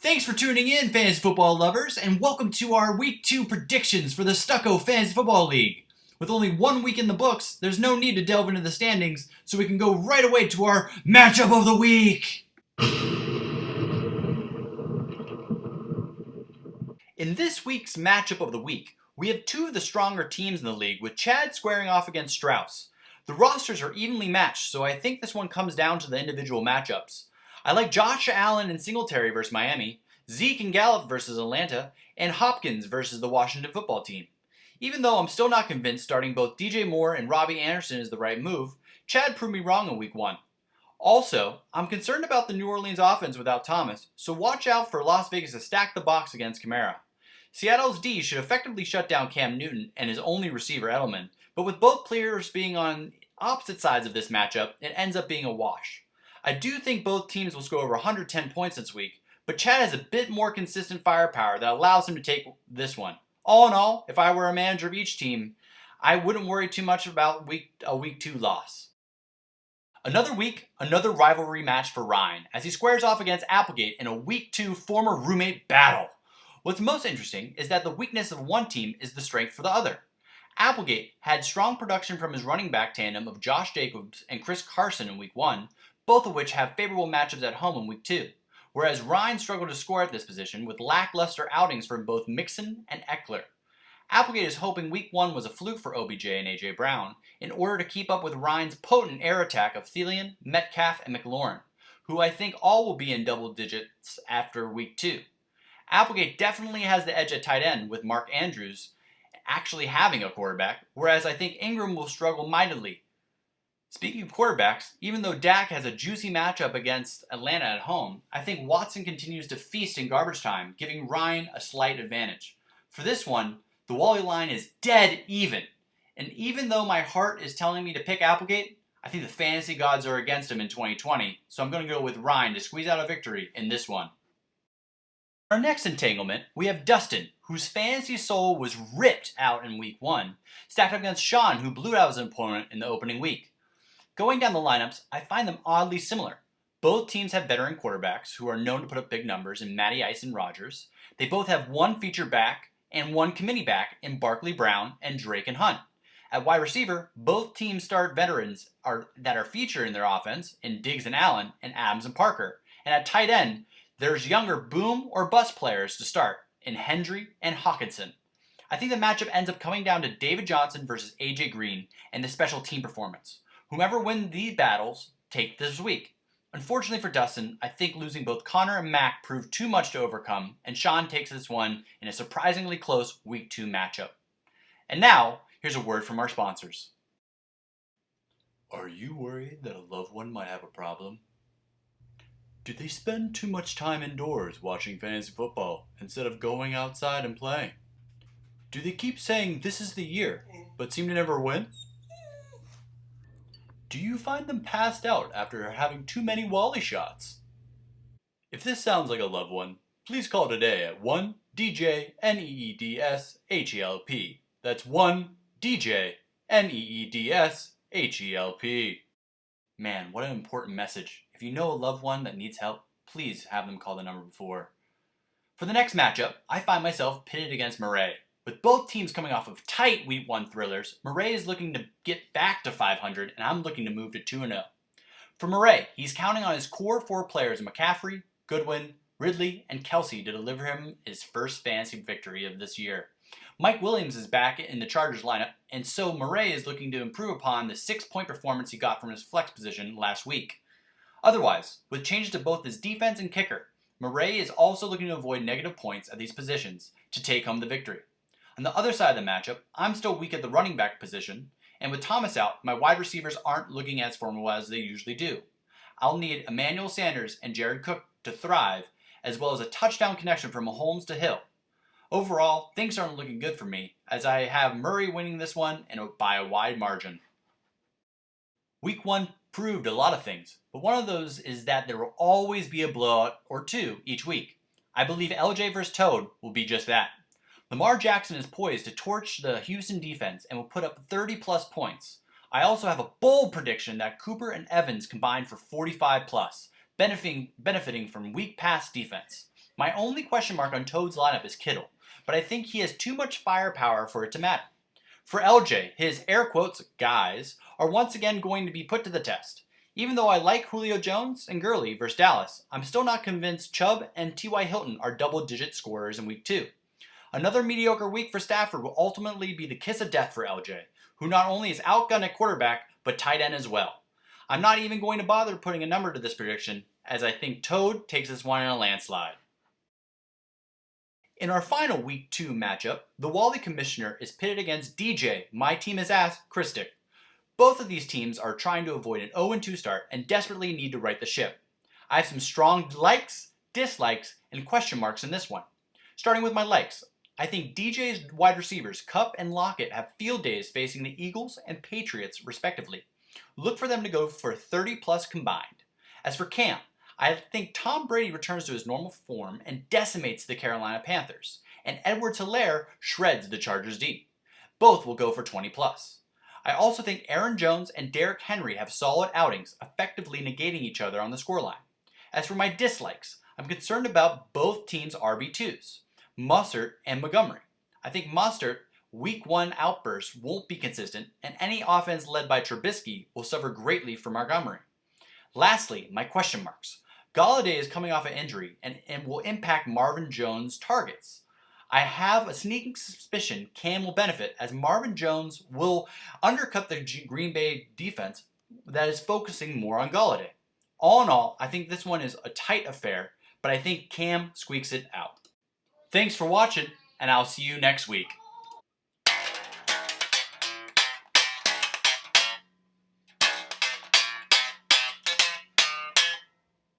Thanks for tuning in, fantasy football lovers, and welcome to our Week 2 predictions for the Stucco Fantasy Football League. With only 1 week in the books, there's no need to delve into the standings, so we can go right away to our matchup of the week. In this week's matchup of the week, we have two of the stronger teams in the league, with Chad squaring off against Strauss. The rosters are evenly matched, so I think this one comes down to the individual matchups. I like Josh Allen and Singletary versus Miami, Zeke and Gallup versus Atlanta, and Hopkins versus the Washington football team. Even though I'm still not convinced starting both DJ Moore and Robbie Anderson is the right move, Chad proved me wrong in week 1. Also, I'm concerned about the New Orleans offense without Thomas, so watch out for Las Vegas to stack the box against Kamara. Seattle's D should effectively shut down Cam Newton and his only receiver Edelman, but with both players being on opposite sides of this matchup, it ends up being a wash. I do think both teams will score over 110 points this week, but Chad has a bit more consistent firepower that allows him to take this one. All in all, if I were a manager of each team, I wouldn't worry too much about a week 2 loss. Another week, another rivalry match for Ryan, as he squares off against Applegate in a week 2 former roommate battle. What's most interesting is that the weakness of one team is the strength for the other. Applegate had strong production from his running back tandem of Josh Jacobs and Chris Carson in week 1, both of which have favorable matchups at home in week 2, whereas Ryan struggled to score at this position with lackluster outings from both Mixon and Eckler. Applegate is hoping week 1 was a fluke for OBJ and AJ Brown in order to keep up with Ryan's potent air attack of Thielen, Metcalf, and McLaurin, who I think all will be in double digits after week 2. Applegate definitely has the edge at tight end with Mark Andrews actually having a quarterback, whereas I think Ingram will struggle mightily. Speaking of quarterbacks, even though Dak has a juicy matchup against Atlanta at home, I think Watson continues to feast in garbage time, giving Ryan a slight advantage. For this one, the Wally line is dead even. And even though my heart is telling me to pick Applegate, I think the fantasy gods are against him in 2020, so I'm going to go with Ryan to squeeze out a victory in this one. Our next entanglement, we have Dustin, whose fantasy soul was ripped out in week 1, stacked up against Sean, who blew out his opponent in the opening week. Going down the lineups, I find them oddly similar. Both teams have veteran quarterbacks who are known to put up big numbers in Matty Ice and Rodgers. They both have one feature back and one committee back in Barkley Brown and Drake and Hunt. At wide receiver, both teams start veterans that are featured in their offense in Diggs and Allen and Adams and Parker. And at tight end, there's younger boom or bust players to start in Hendry and Hawkinson. I think the matchup ends up coming down to David Johnson versus AJ Green and the special team performance. Whomever wins these battles, take this week. Unfortunately for Dustin, I think losing both Connor and Mac proved too much to overcome, and Sean takes this one in a surprisingly close week 2 matchup. And now, here's a word from our sponsors. Are you worried that a loved one might have a problem? Do they spend too much time indoors watching fantasy football instead of going outside and playing? Do they keep saying this is the year, but seem to never win? Do you find them passed out after having too many Wally shots? If this sounds like a loved one, please call today at 1-DJ-NEEDS-HELP. That's 1-DJ-NEEDS-HELP. Man, what an important message. If you know a loved one that needs help, please have them call the number before. For the next matchup, I find myself pitted against Murray. With both teams coming off of tight week 1 thrillers, Murray is looking to get back to 500, and I'm looking to move to 2-0. For Murray, he's counting on his core 4 players McCaffrey, Goodwin, Ridley, and Kelsey to deliver him his first fantasy victory of this year. Mike Williams is back in the Chargers lineup, and so Murray is looking to improve upon the 6-point performance he got from his flex position last week. Otherwise, with changes to both his defense and kicker, Murray is also looking to avoid negative points at these positions to take home the victory. On the other side of the matchup, I'm still weak at the running back position, and with Thomas out, my wide receivers aren't looking as formidable as they usually do. I'll need Emmanuel Sanders and Jared Cook to thrive, as well as a touchdown connection from Mahomes to Hill. Overall, things aren't looking good for me, as I have Murray winning this one and by a wide margin. Week 1 proved a lot of things, but one of those is that there will always be a blowout or 2 each week. I believe LJ vs. Toad will be just that. Lamar Jackson is poised to torch the Houston defense and will put up 30-plus points. I also have a bold prediction that Cooper and Evans combine for 45-plus, benefiting from weak pass defense. My only question mark on Toad's lineup is Kittle, but I think he has too much firepower for it to matter. For LJ, his air quotes guys are once again going to be put to the test. Even though I like Julio Jones and Gurley versus Dallas, I'm still not convinced Chubb and T.Y. Hilton are double-digit scorers in week 2. Another mediocre week for Stafford will ultimately be the kiss of death for LJ, who not only is outgunned at quarterback, but tight end as well. I'm not even going to bother putting a number to this prediction, as I think Toad takes this one in a landslide. In our final Week 2 matchup, the Wally Commissioner is pitted against DJ, my team is ass, Christic. Both of these teams are trying to avoid an 0-2 start and desperately need to right the ship. I have some strong likes, dislikes, and question marks in this one. Starting with my likes, I think DJ's wide receivers Kupp and Lockett have field days facing the Eagles and Patriots respectively. Look for them to go for 30 plus combined. As for Cam, I think Tom Brady returns to his normal form and decimates the Carolina Panthers, and Edwards-Helaire shreds the Chargers D. Both will go for 20 plus. I also think Aaron Jones and Derrick Henry have solid outings, effectively negating each other on the scoreline. As for my dislikes, I'm concerned about both teams' RB2s, Mostert and Montgomery. I think Mostert Week 1 outbursts won't be consistent, and any offense led by Trubisky will suffer greatly from Montgomery. Lastly, my question marks. Golladay is coming off an injury and will impact Marvin Jones' targets. I have a sneaking suspicion Cam will benefit, as Marvin Jones will undercut the Green Bay defense that is focusing more on Golladay. All in all, I think this one is a tight affair, but I think Cam squeaks it out. Thanks for watching, and I'll see you next week.